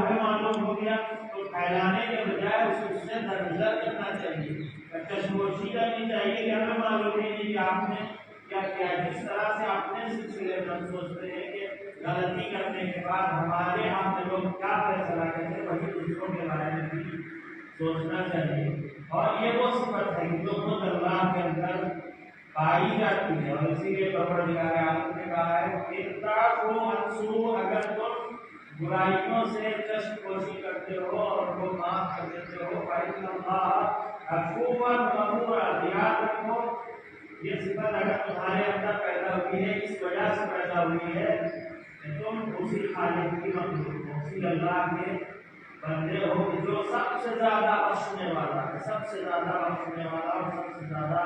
ہمیں معلوم ہو گیا تو پھیلانے کے بجائے اس سے درگزر کرنا چاہیے، کشموشی کرنی چاہیے کہ ہمیں معلوم ہی نہیں کہ آپ نے کیا کیا۔ جس طرح سے اپنے سلسلے میں سوچتے ہیں کہ غلطی کرنے کے بعد ہمارے ہم نے لوگ کیا فیصلہ کرتے، وہی دوسروں کے بارے میں بھی سوچنا چاہیے۔ اور یہ وہ صفت ہے جو خود اللہ کے اندر پائی جاتی ہے، اور اسی لیے پروردگار عالم نے کہا ہے اگر تم برائیوں سے چشم پوشی کرتے ہو اور ان کو معاف کر دیتے ہو، فإن اللہ عفو غفور، یاد رکھو یہ صفت اگر تمہارے اندر پیدا ہوئی ہے اس وجہ سے پیدا ہوئی ہے کہ تم اسی خالق کی مخلوق ہو، اسی اللہ کے بندے ہو جو سب سے زیادہ بخشنے والا ہے، سب سے زیادہ بخشنے والا اور سب سے زیادہ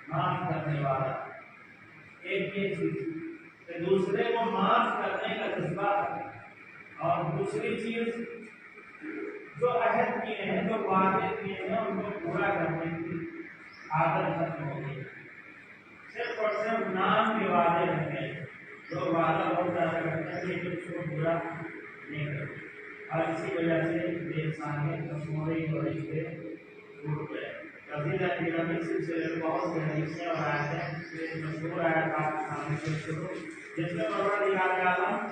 معاف کرنے والا۔ ایک یہ چیز کہ دوسرے کو معاف کرنے کا جذبہ ہے، اور دوسری چیز جو عہد کیے ہیں، جو وعدے کیے ہیں ان کو پورا کرنے کی عادت ختم ہو گئی۔ صرف اور صرف نام کے وعدے رہ گئے، جو وعدہ بہت زیادہ کرتے ہیں لیکن اس کو پورا نہیں کرتے، اور اسی وجہ سے بے انسانیت کمزوری اور رشتے ٹوٹ گئے۔ نبی سلسلے میں بہت سے حدیثیں اور آیتیں مشہور آیت آپ کے سامنے پیش کروں، جس میں پروردگار عالم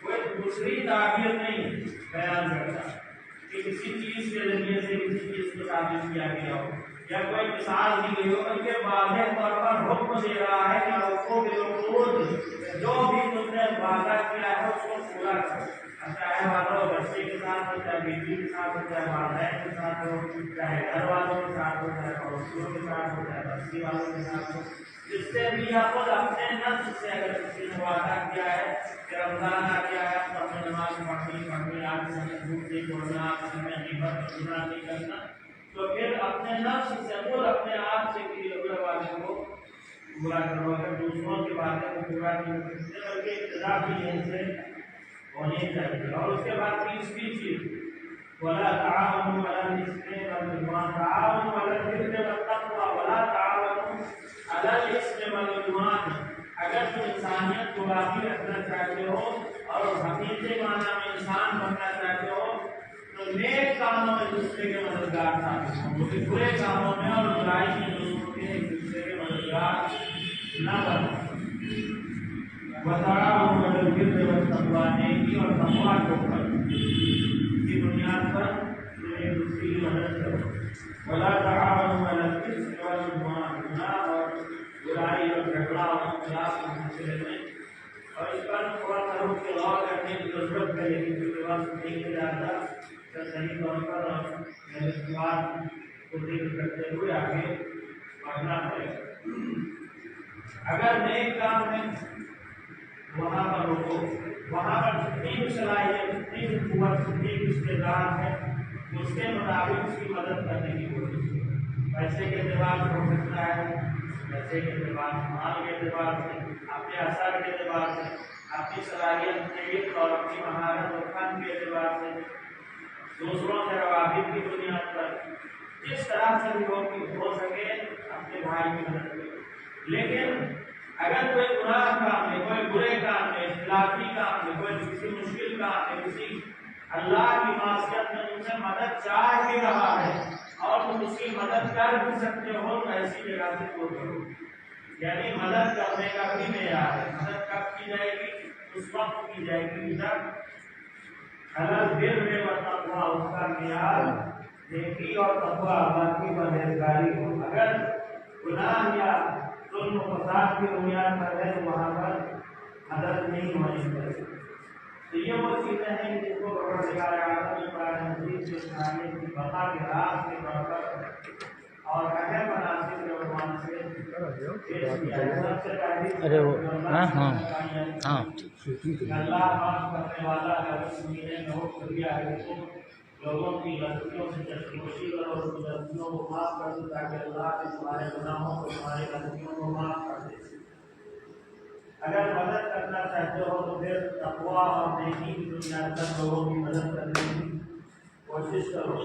کوئی دوسری تعبیر نہیں بیان کرتا کہ کسی چیز کے ذریعے سے کسی چیز کو تعبیر کیا گیا ہو یا کوئی مثال دی گئی ہو، بلکہ واضح طور پر حکم دے رہا ہے کہ اوفوا بالعقود، جو بھی تم نے وعدہ کیا ہے اس کو پورا کرو، چاہے وعدہ ہو بچے کے ساتھ ہو، چاہے بیوی کے ساتھ ہو، چاہے والدین کے ساتھ ہو، چاہے گھر والوں کے ساتھ ہو، چاہے پڑوسیوں کے ساتھ ہو، چاہے بستی والوں کے ساتھ ہو، جس سے بھی یا خود اپنے نفس سے اگر کسی نے وعدہ کیا ہے کہ رمضان آ گیا ہے تو اپنے نماز پڑھنی آج سے جھوٹ نہیں بولنا، آپ میں غیبت گناہ نہیں کرنا، تو پھر اپنے نفس سے خود اپنے آپ سے کسی ہوئے والے کو پورا کرو۔ اگر دوسروں کی باتیں کو پورا نہیں کر سکتے بلکہ ابتدا بھی یہیں سے ہونی چاہیے۔ اور اس کے بعد تیسری چیز وَلَا تَعَاوَنُوا عَلَى الْإِثْمِ وَالْعُدْوَانِ، تَعَاوَنُوا عَلَى الْبِرِّ وَالتَّقْوَىٰ وَلَا تَعَاوَنُوا عَلَى الْإِثْمِ وَالْعُدْوَانِ۔ اگر تم انسانیت کو باقی رکھنا چاہتے ہو اور حقیقی معنی میں انسان بننا چاہتے ہو تو نیک کاموں میں دوسرے کے مددگار ثابت ہو، کیونکہ برے کاموں میں اور برائی میں دوسروں کے ایک دوسرے کے مددگار نہ بنو۔ وَتَعَاوَنُوا عَلَى الْبِرِّ وَالتَّقْوَىٰ، نیکی اور تقویٰ کے اوپر کی بنیاد پر ایک دوسرے کی مدد کرو۔ وَلَا تَعَاوَنُوا عَلَى الْإِثْمِ وَالْعُدْوَانِ، گناہ اور برائی اور جھگڑا اور اختلاف کے سلسلے میں۔ اور اس پر تھوڑا سا رک کے غور کرنے کی ضرورت ہے، لیکن کیونکہ وقت نہیں مل جاتا تو صحیح طور پر میرے سوال کو ذکر کرتے ہوئے آگے بڑھنا پڑے گا۔ اگر نیک کام میں وہاں پر رکو، وہاں پر جتنی بھی صلاحیت، جتنی بھی قوت، جتنی بھی استعداد ہے اس کے مطابق اس کی مدد کرنے کی کوشش کرو۔ پیسے کے اعتبار سے ہو سکتا ہے، پیسے کے اعتبار سے، مال کے اعتبار سے، اپنے اثر کے اعتبار سے، اپنی صلاحیت علم اور اپنی مہارت اور فن کے اعتبار سے، دوسروں سے روابط کی بنیاد پر، جس طرح سے بھی ہو سکے اپنے بھائی کی مدد کرو۔ لیکن اگر کوئی گناہ کام ہے، کوئی برے کام ہے، اختلافی کام ہے، کوئی کسی مشکل کام ہے، کسی اللہ کی معصیت میں تم سے مدد چاہ بھی رہا ہے اور تم اس کی مدد کر بھی سکتے ہو تو ایسی جگہ سے دور کرو۔ یعنی مدد کرنے کا بھی معیار ہے، مدد کب کی جائے گی؟ اس وقت کی جائے گی جب حلال بر و تقویٰ، اس کا معیار نیکی اور تقویٰ، اللہ کی پرہیزگاری ہو۔ اگر گناہ یا ظلم و فساد کی بنیاد پر ہے تو وہاں پر مدد نہیں ہونی چاہیے۔ تو یہ وہ چیزیں ہیں جن کو پروردگار عالم نے قرآن مجید سے انسانیت کی بقا کے راز کے طور پر اور اہم مناسب کے عنوان سے پیش کیا ہے۔ سب سے پہلی اللہ معاف کرنے والا ہے، اس نے بہت کیا ہے کہ تم لوگوں کی غلطیوں سے چشموشی کرو، اس کی غلطیوں کو معاف کر دو تاکہ اللہ کے تمہارے گناہوں کو، تمہاری غلطیوں کو معاف کر دے۔ اگر مدد کرنا چاہتے ہو تو پھر تقویٰ اور نیکی کی بنیاد پر لوگوں کی مدد کرنے کی کوشش کرو۔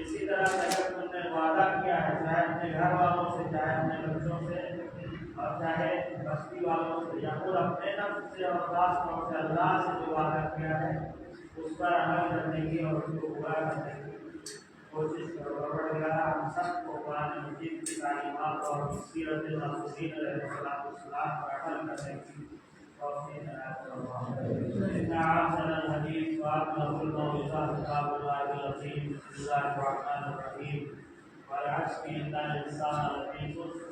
اسی طرح سے اگر تم نے وعدہ کیا ہے، چاہے اپنے گھر والوں سے، چاہے اپنے بچوں سے، اور چاہے بستی والوں سے، یا خود اپنے نفس سے اور خاص طور سے اللہ سے جو وعدہ کیا ہے اس پر عمل کرنے کی اور اس کو پورا کرنے کی کوشش کرو۔ پروردگار ہم سب کو قرآن مجید کی تعلیمات اور سیرت المرسلین علیہ السلام پر عمل کرنے کی توفیق عنایت فرما۔ ان احسن الحدیث واجمل الموعظہ کتاب اللہ العظیم۔ بسم اللہ الرحمن الرحیم۔ والعصر ان الانسان لفی خسر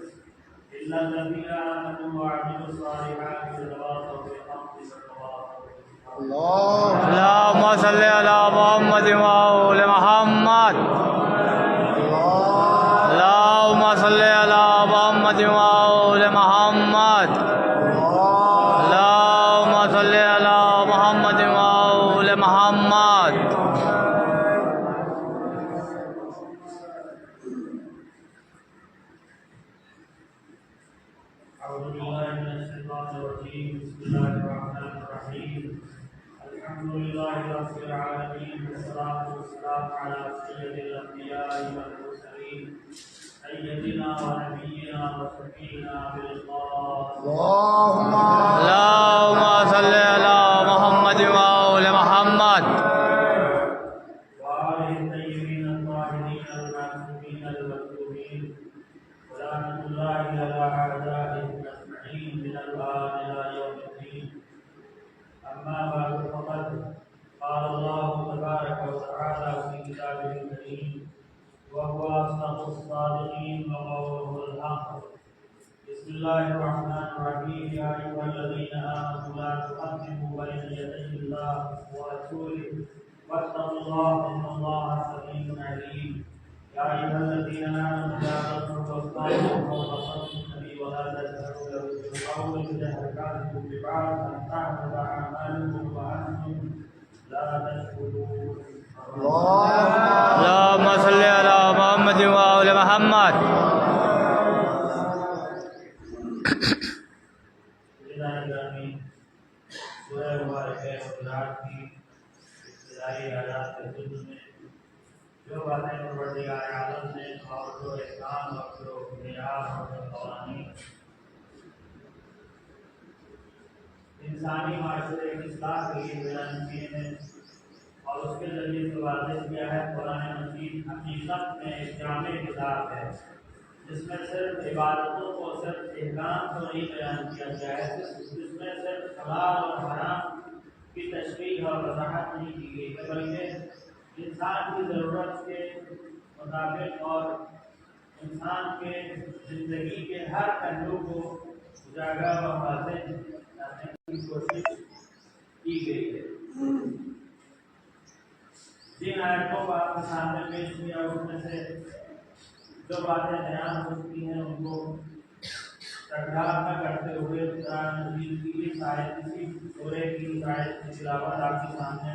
الا الذین آمنوا وعملوا الصالحات وتواصوا بالحق وتواصوا بالصبر۔ اللهم صل على محمد وآل محمد۔ اللهم صل على محمد وآل محمد۔ اللهم صل على محمد وآل محمد۔ اعوذ باللہ من الشیطان الرجیم۔ بسم اللہ الرحمن الرحیم۔ الحمد للہ رب العالمین والصلاۃ والسلام علی سید الانبیاء والمرسلین سیدنا ونبینا وشفیعنا بالقاء اللهم صل على محمد وآل محمد۔ وآلہ الطیبین الطاہرین المعصومین المظلومین ولعنۃ اللہ علی اعدائهم اجمعین من الآن إلى يوم الدین۔ أما بعد فقد قال الله تبارك وتعالى في كتابه الكريم وهو أصدق الصادقين وقوله الحق۔ بسم الله الرحمن الرحيم۔ يا أيها الذين آمنوا لا تقدموا بين يدي الله ورسوله واتقوا الله إن الله سميع عليم۔ يا أيها الذين آمنوا لا تضربوا أصحابكم فوق صوت النبي ولا تجهروا له بالقول كجهر بعضكم ببعض أن تحبط أعمالكم وأنتم لا تشكرون۔ اللهم صل على محمد وآل محمد۔ سورہ مبارکہ حجرات کی ابتدائی آیات کے ضمن میں جو باتیں پروردگار عالم نے اور جو احکام اور جو معیار اور جو قوانین انسانی معاشرے کی اصلاح کے لیے بیان کیے ہیں اور اس کے ذریعے سے واضح کیا ہے قرآن مجید حقیقت میں ایک جامع کتاب ہے جس میں صرف عبادتوں کو صرف احکام کو نہیں بیان کیا گیا ہے، جس میں صرف حلال اور حرام کی تشریح اور وضاحت نہیں کی گئی ہے بلکہ انسان کی ضرورت کے مطابق اور انسان کے زندگی کے ہر پہلو کو اجاگر اور واضح کرنے کی کوشش کی گئی ہے۔ جن آیتوں کو آپ کے سامنے پیش کیا اس میں سے جو باتیں بیان ہو چکی ہیں ان کو تکرار نہ کرتے ہوئے قرآن مجید کی اس آیت اسی سورہ کی اس آیت کی تلاوت آپ کے سامنے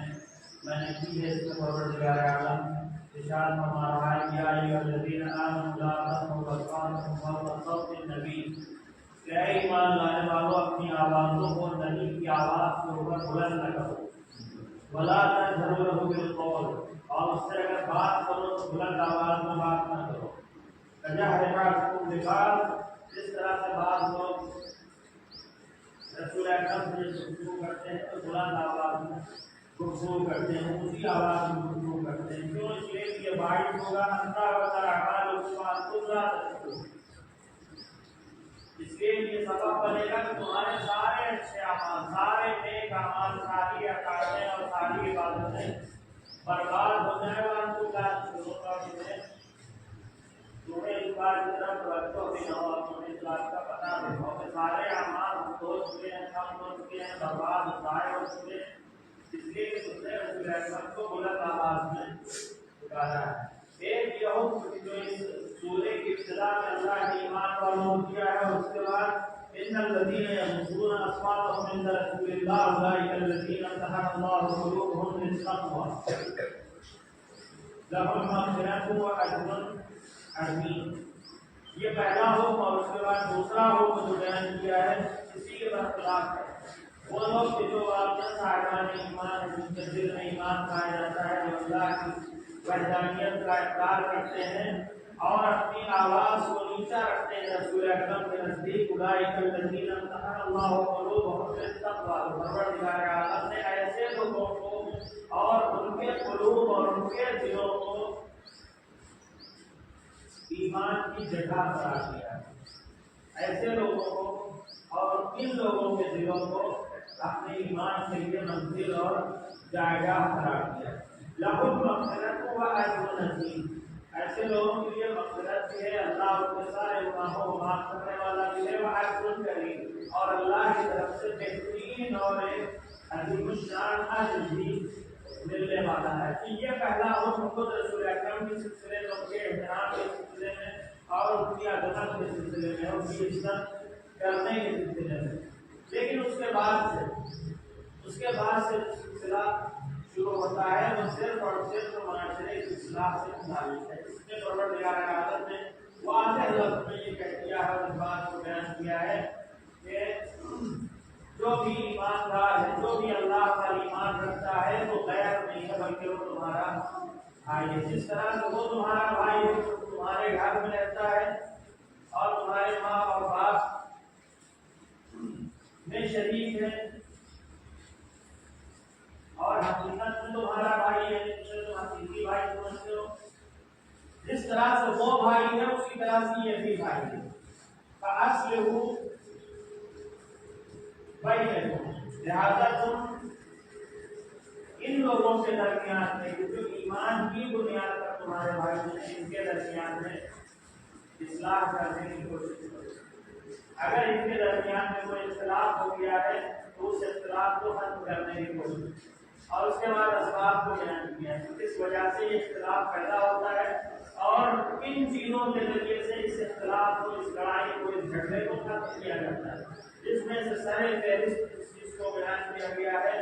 میں نے کی ہے۔ اس میں پروردگار عالم ارشاد فرما رہا ہے کہ یا ایھا الذین آمنوا لا ترفعوا اصواتکم فوق صوت النبی، کہ اے ایمان لانے والوں اپنی آوازوں کو نبی کی آواز کے اوپر بلند نہ کرو، ولا تجهروا له بالقول، اور اس سے اگر بات کرو تو بلند آواز میں بات نہ کرو، کجہر بعضکم ببعض، جس طرح سے بعض لوگ رسول اکرم سے گفتگو کرتے ہیں تو بلند آواز میں گفتگو کرتے ہیں، اونچی آواز میں گفتگو کرتے ہیں، کیوں؟ اس لیے کہ یہ باعث ہوگا انتا وتر اعمالکم وانتم لا تشعرون، اس لیے یہ سبب بنے گا کہ تمہارے سارے اچھے اعمال، سارے نیک اعمال، ساری عقائدیں اور ساری عبادتیں برباد ہو جائیں گا۔ تمہیں اس بات کی طرف توجہ بھی نہ ہو، تمہیں اس بات کا پتہ بھی ہو کہ سارے اعمال ہو چکے ہیں، کم ہو چکے ہیں، برباد ضائع ہو چکے ہیں، اس لیے کہ تم نے رسول اکرم کو بلند آواز میں پکارا ہے۔ ایک یہ حکم جو اس سورہ کی ابتدا میں اللہ نے ایمان والوں کو دیا ہے اور اس کے بعد ان الذین یغضون اصواتهم عند رسول اللہ اولئک الذین امتحن اللہ قلوبهم للتقوی لهم مغفرۃ واجر عظیم۔ یہ پہلا حکم اور اس کے بعد دوسرا حکم جو بیان کیا ہے اسی کے برخلاف ہے۔ وہ لوگ جو واقعہ صاحبان ایمان جن کے دل میں ایمان پایا جاتا ہے، جو اللہ کی وحدانیت کا اقرار کرتے ہیں اور اپنی آواز کو نیچا رکھتے ہیں رسول اکرم کے نزدیک، اولئک الذین امتحن اللہ قلوبهم للتقوی، پروردگار عالم نے ایسے لوگوں کو اور کے دلوں کو ایمان کی جگہ قرار دیا ہے۔ ایسے لوگوں کو اور ان لوگوں کے دلوں کو اپنے ایمان کے لیے منزل اور جائیداد قرار دیا ہے۔ لہم مغفرت و اجر عظیم، ایسے لوگوں کے لیے مغفرت بھی ہے، اللہ ان کے سارے گناہوں کو معاف کرنے والا بھی ہے، وہ اجر کریم، اور اللہ کی طرف سے بہترین اور عظیم الشان اجر بھی ملنے والا ہے۔ کہ یہ پہلا حکم خود رسول اکرم کے سلسلے میں، ان کے احترام کے سلسلے میں اور ان کی عظمت کے سلسلے میں، ان کی عزت کرنے کے سلسلے میں، لیکن اس کے بعد سے سلسلہ شروع ہوتا ہے وہ صرف اور صرف معاشرے کی اصلاح سے متعلق ہے۔ اس میں پروردگار عالم نے واضح لفظ میں یہ کہہ دیا ہے اور اس بات کو بیان کیا ہے کہ جو بھی ایماندار ہے، جو بھی اللہ پر ایمان رکھتا ہے وہ غیر نہیں ہے بلکہ وہ تمہارا بھائی ہے۔ جس طرح سے وہ تمہارا بھائی ہے، تمہارے گھر میں رہتا ہے اور تمہارے ماں اور باپ میں شریک ہے اور حقیقت میں تمہارا بھائی ہے، جسے تم حقیقی بھائی سمجھتے ہو، جس طرح سے وہ بھائی ہے اسی طرح سے یہ بھی بھائی ہے۔ فَأَصْلِحُوا بَيْنَهُمْ، لہذا تم ان لوگوں کے درمیان میں جو ایمان کی بنیاد پر تمہارے بھائی ہیں، ان کے درمیان میں اصلاح کرنے کی کوشش کرو۔ اگر ان کے درمیان میں کوئی اختلاف ہو گیا ہے تو اس اختلاف کو ختم کرنے کی کوشش، اور اس کے بعد اسباب کو بیان کیا ہے کس وجہ سے یہ اختلاف پیدا ہوتا ہے اور کن چیزوں کے ذریعے سے اس اختلاف کو، اس لڑائی کو، اس جھگڑے کو ختم کیا جاتا ہے۔ جس میں سے سر فہرست اس چیز کو بیان کیا گیا ہے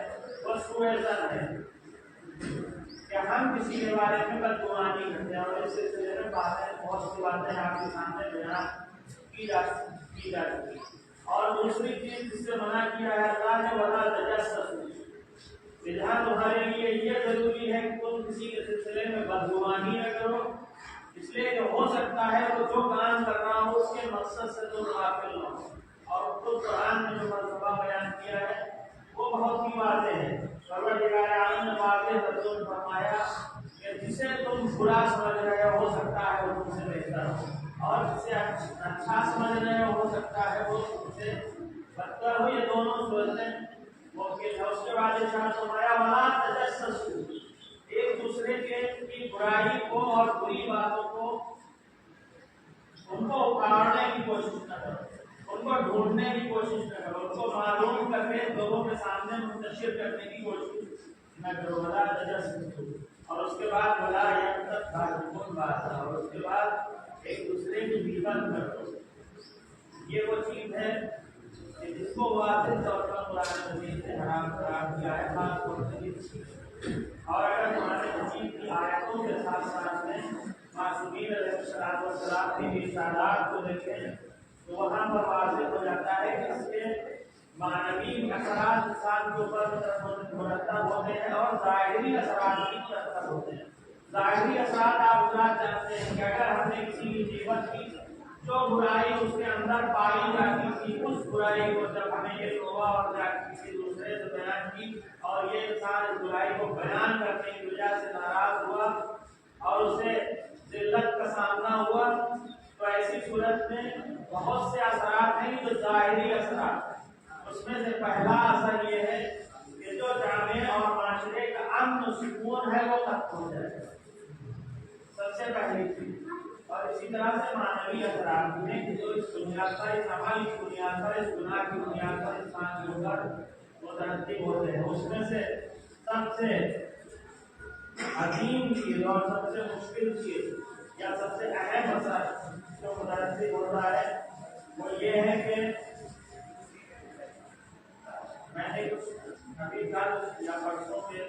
وہ سوء ظن ہے کہ ہم کسی کے بارے میں بدگمانی کرتے ہیں، اور اس سلسلے میں بہت سی باتیں آپ کے سامنے بیان کی جا چکی ہے۔ اور دوسری چیز جس سے منع کیا ہے اللہ نے ولا تجسسوا، جہاں تمہارے لیے یہ ضروری ہے کہ تم کسی کے سلسلے میں بدگمانی نہ کرو، اس لیے کہ ہو سکتا ہے وہ جو کام کر رہا ہو اس کے مقصد سے تم غافل نہ ہو۔ اور خود قرآن نے جو مرتبہ بیان کیا ہے وہ بہت ہی واضح ہے۔ پروردگار عالم نے واضح ترجمہ فرمایا کہ جسے تم برا سمجھ رہے ہو سکتا ہے وہ تم سے بہتر ہو، اور جسے اچھا سمجھ رہے ہو سکتا ہے وہ تم سے بدتر ہو۔ یہ دونوں صورتیں ممکن ہے۔ اس کے بعد ارشاد فرمایا ولا تجسسوا، ایک دوسرے کی برائی کو اور بری باتوں کو ان کو اکھاڑنے کی کوشش نہ کرو، ان کو ڈھونڈنے کی کوشش نہ کرو، ان کو معلوم کر کے لوگوں کے سامنے منتشر کرنے کی کوشش نہ کرو۔ ولا تجسسوا، اور اس کے بعد ولا یغتب بعضکم بعضا، اور اس کے بعد ایک دوسرے کی غیبت نہ کرو۔ یہ وہ چیز ہے کہ جس کو واضح طور پر قرآن مجید نے حرام قرار دیا ہے، خاص طور سے۔ اور اگر قرآن مجید کی آیتوں کے ساتھ ساتھ میں معصومین علیہ السلام کی ارشادات کو دیکھیں تو وہاں پر واضح ہو جاتا ہے کہ اس کے معنوی اثرات انسان کے اوپر مرتب ہوتے ہیں اور ظاہری اثرات بھی مرتب ہوتے ہیں۔ ظاہری اثرات آپ جانتے ہیں کہ اگر ہم نے کسی کی غیبت کی، جو برائی اس کے اندر پائی جاتی تھی، اس برائی کو جب ہمیں یہ توبہ اور کسی دوسرے سے بیان کی اور یہ انسان اس برائی کو بیان کرنے کی وجہ سے ناراض ہوا اور اسے ذلت کا سامنا ہوا، تو ایسی صورت میں بہت سے اثرات ہیں جو ظاہری اثرات ہیں۔ اس میں سے پہلا اثر یہ ہے کہ جو جامع اور معاشرے کا امن و سکون ہے وہ ختم ہو جائے گا، سب سے پہلی چیز۔ اور اسی طرح سے معنوی اثرات بھی ہیں کہ جو اس بنیاد پر، اس عمل کی بنیاد پر، اس گناہ کی بنیاد پر انسان کے اوپر مترتب ہوتے ہیں۔ اس میں سے سب سے عظیم چیز اور سب سے مشکل چیز یا سب سے اہم اثر جو مترتب ہوتا ہے وہ یہ ہے کہ میں نے ابھی کل یا پرسوں سے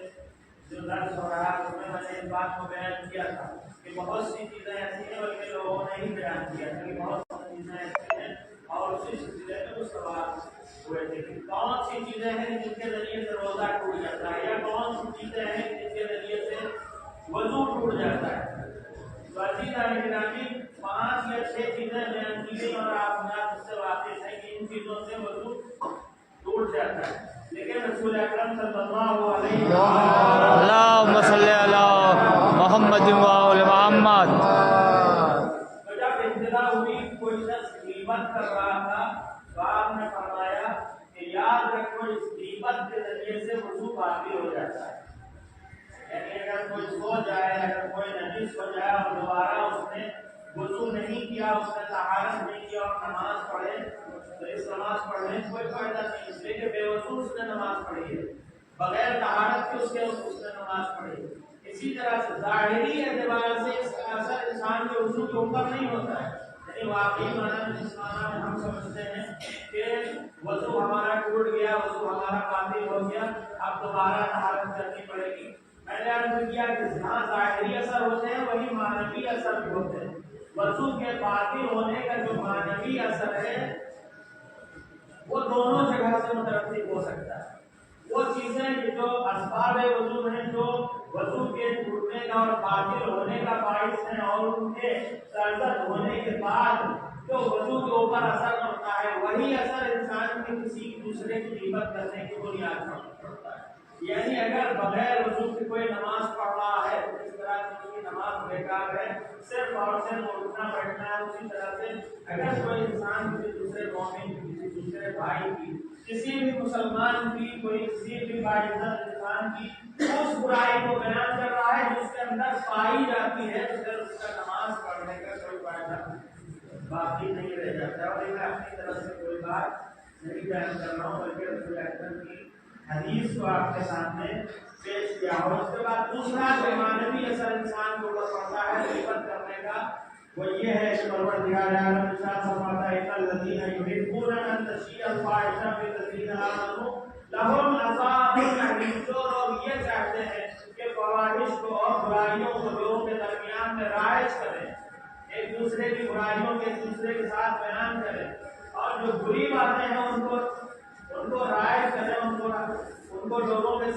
جو درس ہو رہا ہے اس میں نے اس بات کو بیان کیا تھا کہ بہت سی چیزیں ایسی ہیں بلکہ لوگوں نے ہی بیان کیا تھا کہ بہت سی چیزیں ایسی ہیں، اور اسی سلسلے میں کچھ سوال ہوئے تھے کہ کون سی چیزیں ہیں جن کے ذریعے سے روزہ ٹوٹ جاتا ہے، یا کون سی چیزیں ہیں جن کے ذریعے سے وضو ٹوٹ جاتا ہے۔ عزیزان گرامی، 5 یا 6 چیزیں بیان کی گئی اور آپ اس سے واقف ہیں کہ ان چیزوں سے وضو ٹوٹ جاتا ہے، لیکن رسول اکرم صلی اللہ علیہ وسلم اللہم صلی علی محمد وآل محمد. تو جب ابتدا ہوئی کوئی شخص غیبت کر رہا تھا تو آپ نے فرمایا کہ یاد رکھو اس غیبت کے ذریعے سے وضو باطل ہو جاتا ہے. یعنی اگر کوئی سو جائے, اگر کوئی نجس ہو جائے اور دوبارہ اس نے وضو نہیں کیا, اس نے طہارت نہیں کیا اور نماز پڑھے تو اس نماز پڑھنے سے کوئی فائدہ نہیں, اس لیے کہ بے وضو اس نے نماز پڑھی ہے, بغیر طہارت کے اس نے نماز پڑھی. اسی طرح سے ظاہری اعتبار سے اس کا اثر انسان کے وضو کے اوپر نہیں ہوتا ہے. یعنی واقعی معنی جس معنی میں ہم سمجھتے ہیں کہ وضو ہمارا ٹوٹ گیا, وضو ہمارا باطل ہو گیا, اب دوبارہ طہارت کرنی پڑے گی. میں نے عرض کیا کہ جہاں ظاہری اثر ہوتے ہیں وہی معنوی اثر بھی ہوتے ہیں. وضو کے باطل ہونے کا جو معنوی اثر ہے وہ دونوں جگہ سے مترتب ہو سکتا ہے. وہ چیزیں جو اسباب وضو ہیں, جو وضو کے ٹوٹنے کا اور باطل ہونے کا باعث ہیں, اور ان کے سرزد ہونے کے بعد جو وضو کے اوپر اثر پڑتا ہے وہی اثر انسان کے کسی دوسرے کی غیبت کرنے کی بنیاد پر پڑتا ہے. یعنی اگر بغیر وضو کے کوئی نماز پڑھ رہا ہے تو اس طرح سے اس کی نماز بیکار ہے, صرف اور صرف اٹھنا بیٹھنا ہے. اسی طرح سے اگر کوئی انسان کسی دوسرے مومن, کسی دوسرے بھائی کی, کسی بھی مسلمان کی, کوئی کسی بھی باعزت انسان کی اس برائی کو بیان کر رہا ہے جس کے اندر پائی جاتی ہے, تو پھر اس کا نماز پڑھنے کا کوئی فائدہ باقی نہیں رہ جاتا. اور میں اپنی طرف سے کوئی بات نہیں بیان کر رہا ہوں, بلکہ رسول اکرم کی حدیث کو آپ کے سامنے پیش کیا. اور اس کے بعد دوسرا جو معنوی اثر انسان کو پڑتا ہے غیبت کرنے کا, وہ یہ ہے کہ پروردگار عالم ارشاد فرماتا ہے ان الذین یحبون ان تشیع الفاحشۃ فی الذین آمنوا لهم عذاب الیم. جو لوگ یہ چاہتے ہیں کہ فواحش کو اور برائیوں کو لوگوں کے درمیان میں رائج کریں, ایک دوسرے کی برائیوں کے ایک دوسرے کے ساتھ بیان کریں, اور جو بری باتیں ہیں ان کو رائج کریں, ان کو لوگوں کے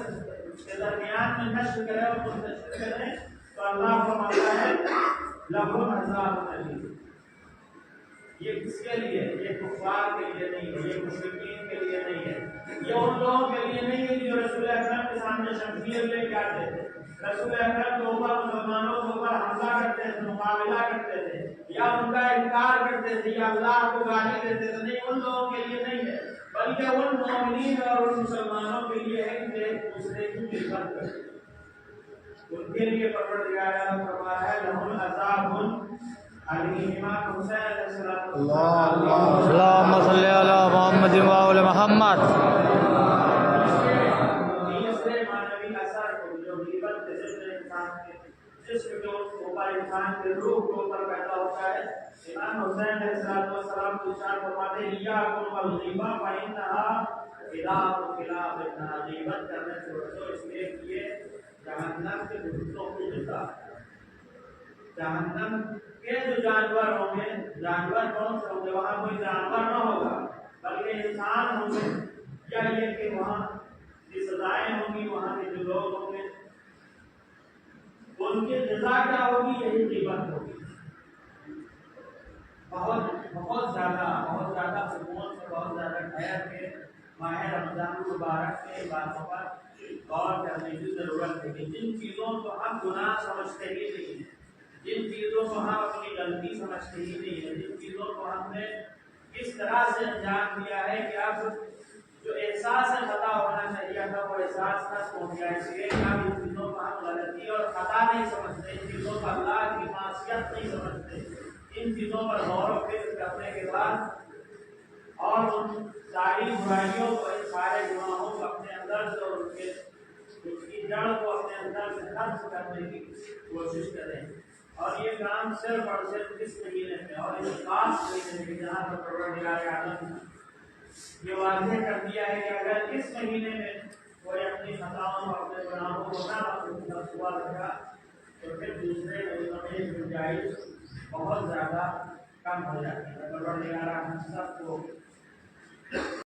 درمیان میں نشر کریں اور منتشر کریں, تو اللہ فرماتا ہے لہم عذاب الیم. یہ کس کے لیے؟ یہ کفار کے لیے نہیں ہے, یہ مشرکین کے لیے نہیں ہے, یہ ان لوگوں کے لیے نہیں ہے جو رسول اکرم کے سامنے شمشیر لے کے آتے تھے, رسول اکرم کے اوپر مسلمانوں کے اوپر حملہ کرتے تھے, مقابلہ کرتے تھے, یا ان کا انکار کرتے تھے, یا اللہ کو گالی دیتے تھے. نہیں, ان لوگوں کے لیے نہیں ہے, بلکہ ان مومنین اور ان مسلمانوں کے لیے ہے کہ ایک دوسرے کی غیبت کریں. ان کے لیے پروردگار نے فرمایا ہے لہم عذاب الیم. امام حسین علیہ السلام اللهم صل على محمد وآل محمد. تیسرے معنوی اثر جو غیبت کے ذریعے انسان کے جسم کے اوپر, انسان کے روح کے اوپر پیدا ہوتا ہے, امام حسین علیہ السلام کو ارشاد فرماتے ہیں ایاکم والغیبہ فإنها خلاف خلاف النار. غیبت کرنے سے بچو, اس لیے کہ یہ جہنم کے گھٹنوں کی غذا ہے. جہنم کے جو جانور ہوں گے, جانور کون سے ہوں گے؟ وہاں کوئی جانور نہ ہوگا بلکہ انسان ہوں گے, یا یہ کہ وہاں کی سزائیں ہوں گی, وہاں کے جو لوگ ہوں گے ان کی جزا کیا ہوگی؟ یہی غیبت ہوگی. بہت زیادہ سکون سے, بہت زیادہ ٹھہر کے ماہ رمضان مبارک کے باتوں پر غور کرنے کی ضرورت ہے کہ جن چیزوں کو ہم گناہ سمجھتے ہی نہیں ہیں, جن چیزوں کو ہم اپنی غلطی سمجھتے ہی نہیں ہیں, جن چیزوں کو ہم نے اس طرح سے انجام دیا ہے کہ اب جو احساس خطا ہونا چاہیے تھا وہ احساس تک ہو گیا, اس لیے کہ اب ان چیزوں کو ہم غلطی اور خطا نہیں سمجھتے, ان چیزوں کو اللہ کی معصیت نہیں سمجھتے. ان چیزوں پر غور و فکر کرنے کے بعد اور ان ساری برائیوں کو, ان سارے گناہوں کو اپنے اندر سے اور اس کی جڑ کو اپنے اندر سے ختم کرنے کی کوشش کریں. اور یہ کام صرف اور صرف اس مہینے میں اور اس خاص مہینے میں جہاں پر پروردگار عالم نے یہ واضح کر دیا ہے کہ اگر اس مہینے میں کوئی اپنی خطاؤں اور اپنے گناہوں کو نہ ہوا رکھا تو پھر دوسرے مہینوں میں گنجائش بہت زیادہ کم ہو جاتی ہے. پروردگار ہم سب کو